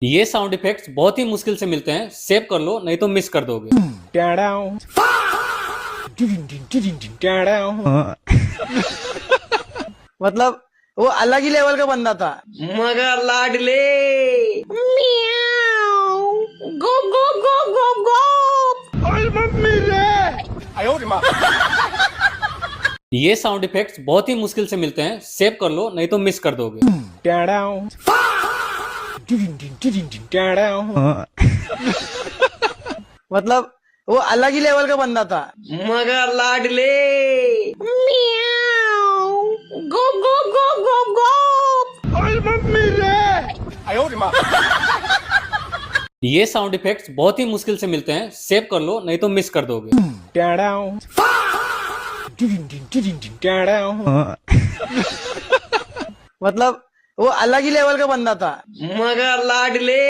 ये sound effects बहुत ही मुश्किल से मिलते हैं, सेव कर लो नहीं तो मिस कर दोगे। मतलब वो अलग ही लेवल का बंदा था। मगर लाडले गो गो गो गो गो। ये साउंड इफेक्ट्स बहुत ही मुश्किल से मिलते हैं, सेव कर लो नहीं तो मिस कर दोगे। मतलब वो अलग ही लेवल का बंदा था। मगर लाडले गो गो गो गो गो। ये साउंड इफेक्ट्स बहुत ही मुश्किल से मिलते हैं, सेव कर लो नहीं तो मिस कर दोगे। मतलब वो अलग ही लेवल का बंदा था। मगर लाडले